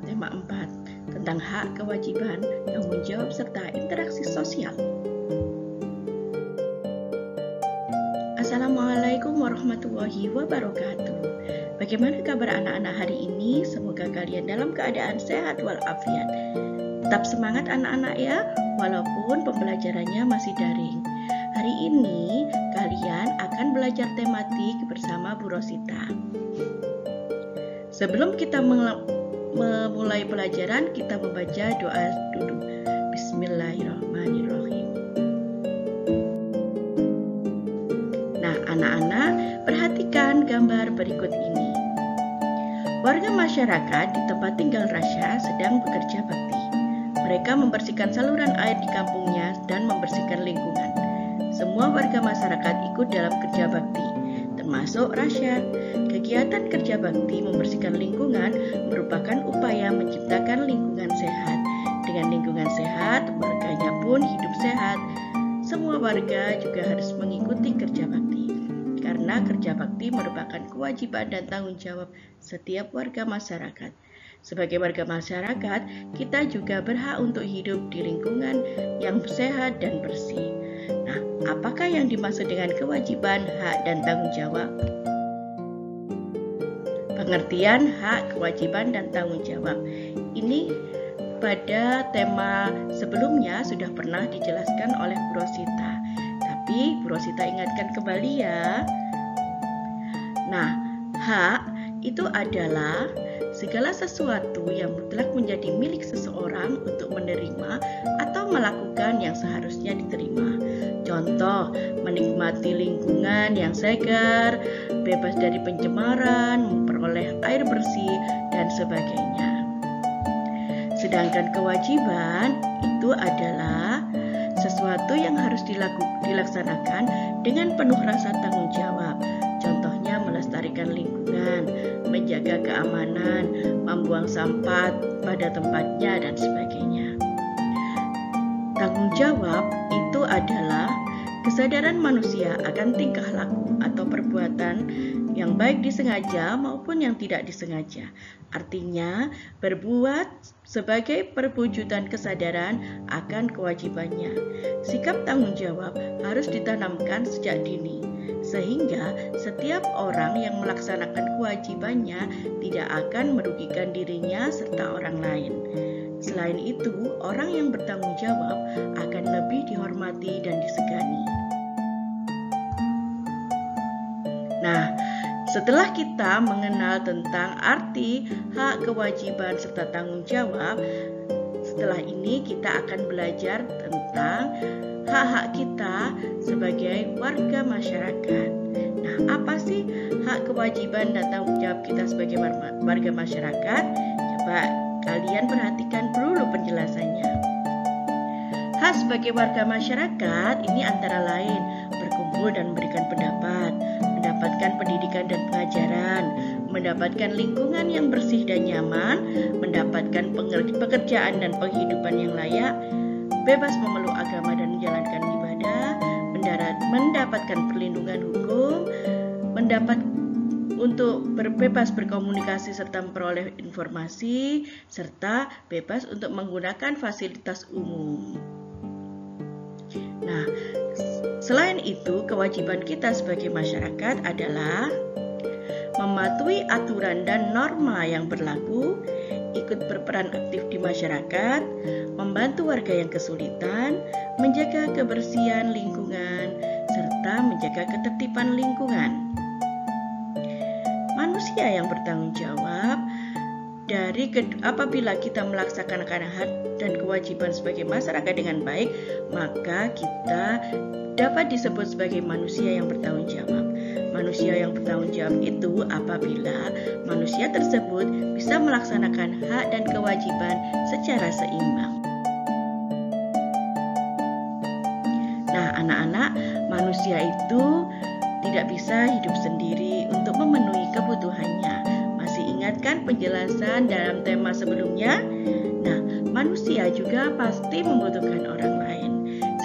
tema 4 tentang hak, kewajiban, tanggung jawab, serta interaksi sosial. Assalamualaikum warahmatullahi wabarakatuh. Bagaimana kabar anak-anak hari ini? Semoga kalian dalam keadaan sehat walafiat. Tetap semangat anak-anak ya, walaupun pembelajarannya masih daring. Hari ini kalian akan belajar tematik bersama Bu Rosita. Sebelum kita memulai pelajaran, kita membaca doa dulu. Bismillahirrahmanirrahim. Nah, anak-anak, perhatikan gambar berikut ini. Warga masyarakat di tempat tinggal Rasya sedang bekerja bakti. Mereka membersihkan saluran air di kampungnya dan membersihkan lingkungan. Semua warga masyarakat ikut dalam kerja bakti, termasuk Rasya. Kegiatan kerja bakti membersihkan lingkungan merupakan upaya menciptakan lingkungan sehat. Dengan lingkungan sehat, warganya pun hidup sehat. Semua warga juga harus mengikuti kerja bakti, karena kerja bakti merupakan kewajiban dan tanggung jawab setiap warga masyarakat. Sebagai warga masyarakat, kita juga berhak untuk hidup di lingkungan yang sehat dan bersih. Nah, apakah yang dimaksud dengan kewajiban, hak, dan tanggung jawab? Pengertian hak, kewajiban, dan tanggung jawab ini pada tema sebelumnya sudah pernah dijelaskan oleh Bu Rosita. Tapi Bu Rosita ingatkan kembali ya. Nah, hak itu adalah segala sesuatu yang mutlak menjadi milik seseorang untuk menerima atau melakukan yang seharusnya diterima. Contoh, menikmati lingkungan yang segar, bebas dari pencemaran, memperoleh air bersih, dan sebagainya. Sedangkan kewajiban itu adalah sesuatu yang harus dilaksanakan dengan penuh rasa tanggung jawab. Contohnya melestarikan lingkungan, menjaga keamanan, membuang sampah pada tempatnya, dan sebagainya. Tanggung jawab itu adalah kesadaran manusia akan tingkah laku atau perbuatan yang baik disengaja maupun yang tidak disengaja. Artinya, berbuat sebagai perwujudan kesadaran akan kewajibannya. Sikap tanggung jawab harus ditanamkan sejak dini, sehingga setiap orang yang melaksanakan kewajibannya tidak akan merugikan dirinya serta orang lain. Selain itu, orang yang bertanggung jawab akan lebih dihormati dan disegani. Nah, setelah kita mengenal tentang arti hak, kewajiban, serta tanggung jawab, setelah ini kita akan belajar tentang hak-hak kita sebagai warga masyarakat. Nah, apa sih hak, kewajiban, dan tanggung jawab kita sebagai warga masyarakat? Coba kalian perhatikan dulu penjelasannya. Hak sebagai warga masyarakat ini antara lain berkumpul dan memberikan pendapat, mendapatkan pendidikan dan pengajaran, mendapatkan lingkungan yang bersih dan nyaman, mendapatkan pekerjaan dan penghidupan yang layak, bebas memeluk agama dan menjalankan ibadah, mendapatkan perlindungan hukum, untuk bebas berkomunikasi serta memperoleh informasi, serta bebas untuk menggunakan fasilitas umum. Nah, selain itu, kewajiban kita sebagai masyarakat adalah mematuhi aturan dan norma yang berlaku, ikut berperan aktif di masyarakat, membantu warga yang kesulitan, menjaga kebersihan lingkungan, serta menjaga ketertiban lingkungan. Manusia yang bertanggung jawab apabila kita melaksanakan hak dan kewajiban sebagai masyarakat dengan baik, maka kita dapat disebut sebagai manusia yang bertanggung jawab. Manusia yang bertanggung jawab itu apabila manusia tersebut bisa melaksanakan hak dan kewajiban secara seimbang. Nah, anak-anak, manusia itu tidak bisa hidup sendiri untuk memenuhi kebutuhannya. Masih ingatkan penjelasan dalam tema sebelumnya? Nah, manusia juga pasti membutuhkan orang lain.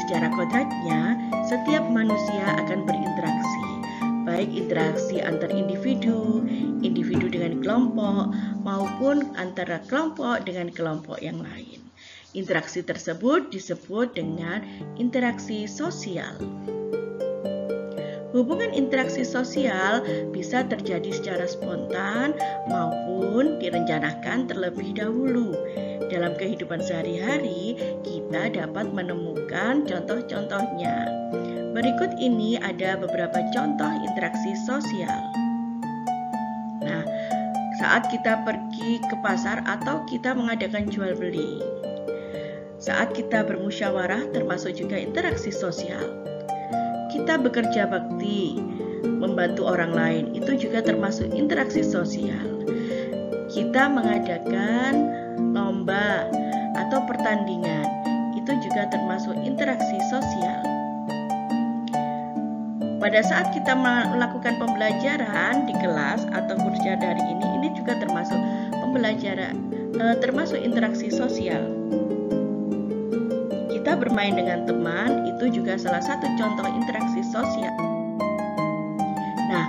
Secara kodratnya, setiap manusia akan berinteraksi, baik interaksi antar individu, individu dengan kelompok, maupun antara kelompok dengan kelompok yang lain. Interaksi tersebut disebut dengan interaksi sosial. Hubungan interaksi sosial bisa terjadi secara spontan maupun direncanakan terlebih dahulu. Dalam kehidupan sehari-hari, kita dapat menemukan contoh-contohnya. Berikut ini ada beberapa contoh interaksi sosial. Nah, saat kita pergi ke pasar atau kita mengadakan jual beli, saat kita bermusyawarah termasuk juga interaksi sosial. Kita bekerja bakti, membantu orang lain, itu juga termasuk interaksi sosial. Kita mengadakan lomba atau pertandingan, itu juga termasuk interaksi sosial. Pada saat kita melakukan pembelajaran di kelas atau kursus daring ini juga termasuk pembelajaran, termasuk interaksi sosial. Kita bermain dengan teman, itu juga salah satu contoh interaksi sosial. Nah,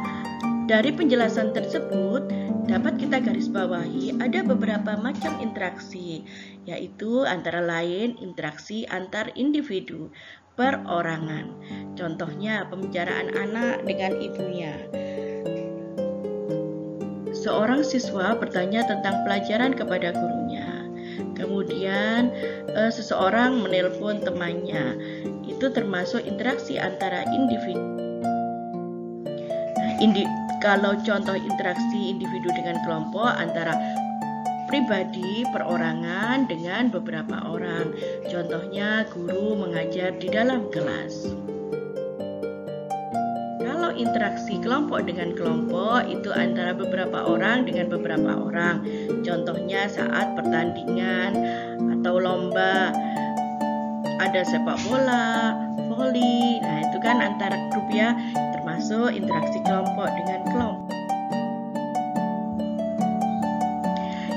dari penjelasan tersebut dapat kita garis bawahi ada beberapa macam interaksi, yaitu antara lain interaksi antar individu, perorangan. Contohnya pembicaraan anak dengan ibunya. Seorang siswa bertanya tentang pelajaran kepada gurunya. Kemudian seseorang menelpon temannya. Itu termasuk interaksi antara individu. Nah, kalau contoh interaksi individu dengan kelompok antara pribadi, perorangan dengan beberapa orang. Contohnya guru mengajar di dalam kelas. Kalau interaksi kelompok dengan kelompok itu antara beberapa orang dengan beberapa orang. Contohnya saat pertandingan atau lomba, ada sepak bola, voli. Nah, itu kan antara grup ya, termasuk interaksi kelompok dengan kelompok.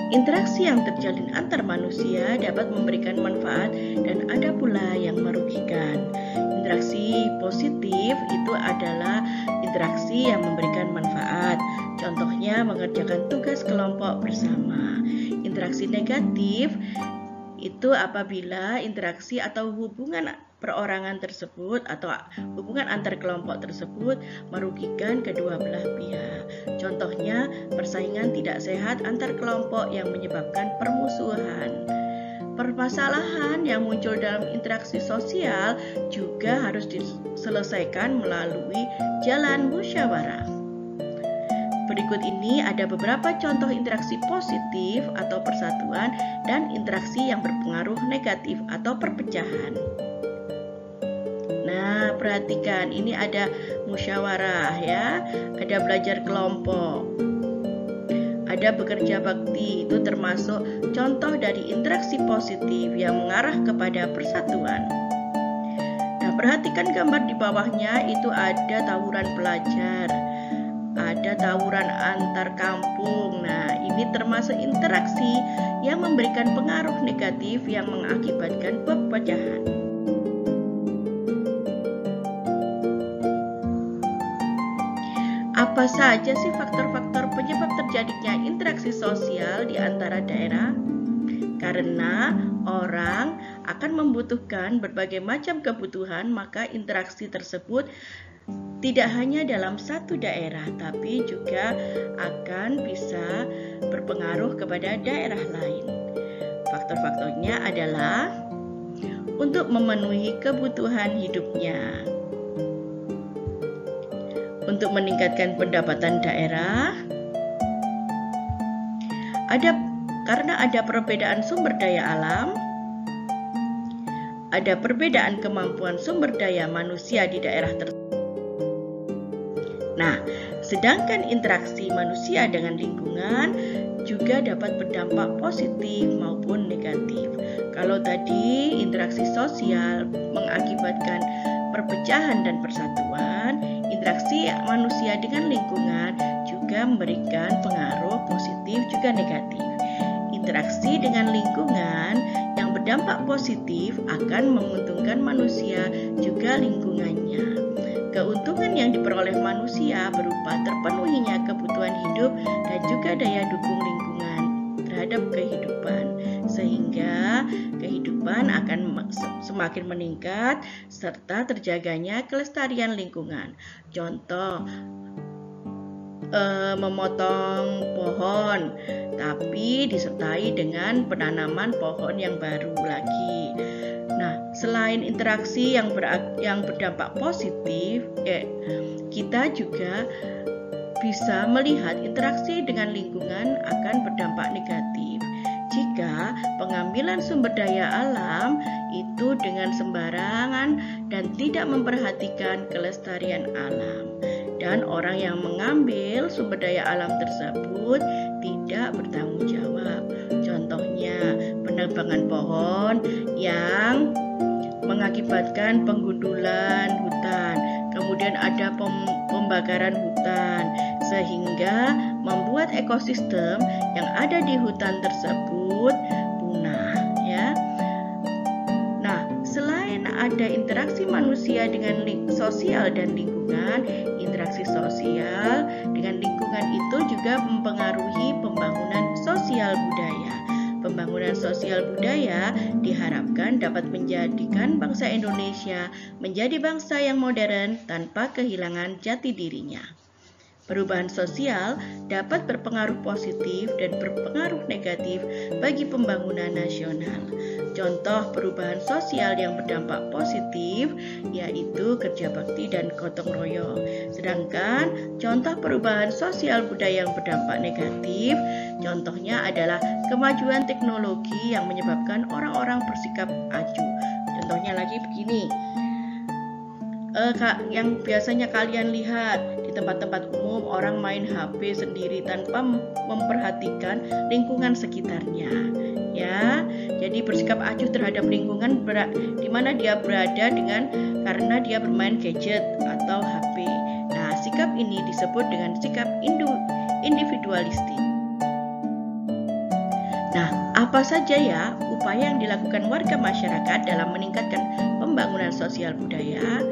Interaksi yang terjalin antar manusia dapat memberikan manfaat dan ada pula yang merugikan. Interaksi positif itu adalah interaksi yang memberikan manfaat. Contohnya mengerjakan tugas kelompok bersama. Interaksi negatif itu apabila interaksi atau hubungan perorangan tersebut atau hubungan antar kelompok tersebut merugikan kedua belah pihak. Contohnya persaingan tidak sehat antar kelompok yang menyebabkan permusuhan. Permasalahan yang muncul dalam interaksi sosial juga harus diselesaikan melalui jalan musyawarah. Berikut ini ada beberapa contoh interaksi positif atau persatuan dan interaksi yang berpengaruh negatif atau perpecahan. Nah, perhatikan ini ada musyawarah ya, ada belajar kelompok, ada bekerja bakti, itu termasuk contoh dari interaksi positif yang mengarah kepada persatuan. Nah, perhatikan gambar di bawahnya itu ada tawuran pelajar, ada tawuran antar kampung. Nah, ini termasuk interaksi yang memberikan pengaruh negatif yang mengakibatkan perpecahan. Apa saja sih faktor-faktor penyebab terjadinya interaksi sosial di antara daerah? Karena orang akan membutuhkan berbagai macam kebutuhan, maka interaksi tersebut tidak hanya dalam satu daerah, tapi juga akan bisa berpengaruh kepada daerah lain. Faktor-faktornya adalah untuk memenuhi kebutuhan hidupnya, untuk meningkatkan pendapatan daerah, karena ada perbedaan sumber daya alam, ada perbedaan kemampuan sumber daya manusia di daerah tersebut. Nah, sedangkan interaksi manusia dengan lingkungan juga dapat berdampak positif maupun negatif. Kalau tadi interaksi sosial mengakibatkan perpecahan dan persatuan, interaksi manusia dengan lingkungan juga memberikan pengaruh positif juga negatif. Interaksi dengan lingkungan yang berdampak positif akan menguntungkan manusia juga lingkungannya. Keuntungan yang diperoleh manusia berupa terpenuhinya kebutuhan hidup dan juga daya dukung lingkungan. terhadap kehidupan, sehingga kehidupan akan semakin meningkat serta terjaganya kelestarian lingkungan. Contoh, memotong pohon tapi disertai dengan penanaman pohon yang baru lagi. Nah, selain interaksi yang berdampak positif, kita juga bisa melihat interaksi dengan lingkungan akan berdampak negatif jika pengambilan sumber daya alam itu dengan sembarangan dan tidak memperhatikan kelestarian alam, dan orang yang mengambil sumber daya alam tersebut tidak bertanggung jawab. Contohnya, penebangan pohon yang mengakibatkan penggundulan hutan, kemudian ada pembakaran hutan, sehingga membuat ekosistem yang ada di hutan tersebut punah, ya. Nah, selain ada interaksi manusia dengan sosial dan lingkungan, interaksi sosial dengan lingkungan itu juga mempengaruhi pembangunan sosial budaya. Pembangunan sosial budaya diharapkan dapat menjadikan bangsa Indonesia menjadi bangsa yang modern tanpa kehilangan jati dirinya. Perubahan sosial dapat berpengaruh positif dan berpengaruh negatif bagi pembangunan nasional. Contoh perubahan sosial yang berdampak positif yaitu kerja bakti dan gotong royong. Sedangkan contoh perubahan sosial budaya yang berdampak negatif, contohnya adalah kemajuan teknologi yang menyebabkan orang-orang bersikap acuh. Contohnya lagi begini, yang biasanya kalian lihat di tempat-tempat umum, orang main HP sendiri tanpa memperhatikan lingkungan sekitarnya, ya. Jadi bersikap acuh terhadap lingkungan di mana dia berada karena dia bermain gadget atau HP. Nah, sikap ini disebut dengan sikap individualistik. Nah, apa saja ya upaya yang dilakukan warga masyarakat dalam meningkatkan pembangunan sosial budaya?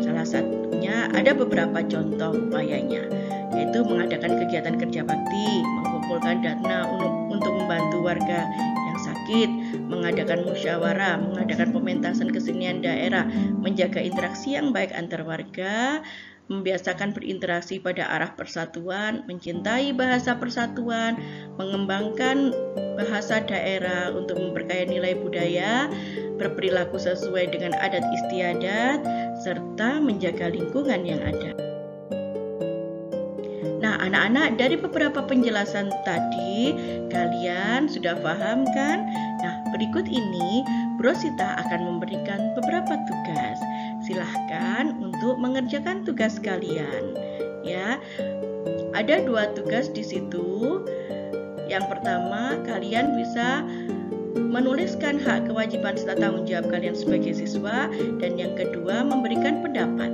Salah satunya ada beberapa contoh upayanya, yaitu mengadakan kegiatan kerja bakti, mengumpulkan dana untuk membantu warga yang sakit, mengadakan musyawarah, mengadakan pementasan kesenian daerah, menjaga interaksi yang baik antar warga, membiasakan berinteraksi pada arah persatuan, mencintai bahasa persatuan, mengembangkan bahasa daerah untuk memperkaya nilai budaya, berperilaku sesuai dengan adat istiadat, serta menjaga lingkungan yang ada. Nah, anak-anak, dari beberapa penjelasan tadi, kalian sudah paham kan? Nah, berikut ini Brosita akan memberikan beberapa tugas. Silahkan untuk mengerjakan tugas kalian. Ya, ada 2 tugas di situ. Yang pertama, kalian bisa menuliskan hak kewajiban serta tanggung jawab kalian sebagai siswa, dan yang kedua memberikan pendapat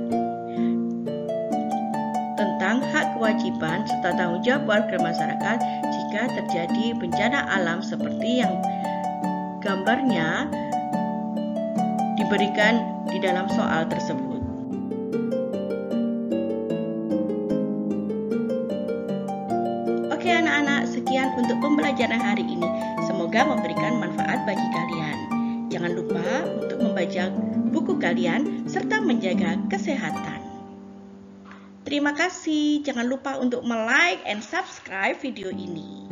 tentang hak kewajiban serta tanggung jawab warga masyarakat jika terjadi bencana alam seperti yang gambarnya diberikan di dalam soal tersebut. Oke anak-anak, sekian untuk pembelajaran hari ini. Semoga memberikan manfaat bagi kalian. Jangan lupa untuk membaca buku kalian serta menjaga kesehatan. Terima kasih. Jangan lupa untuk like and subscribe video ini.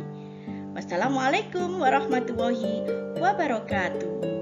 Wassalamualaikum warahmatullahi wabarakatuh.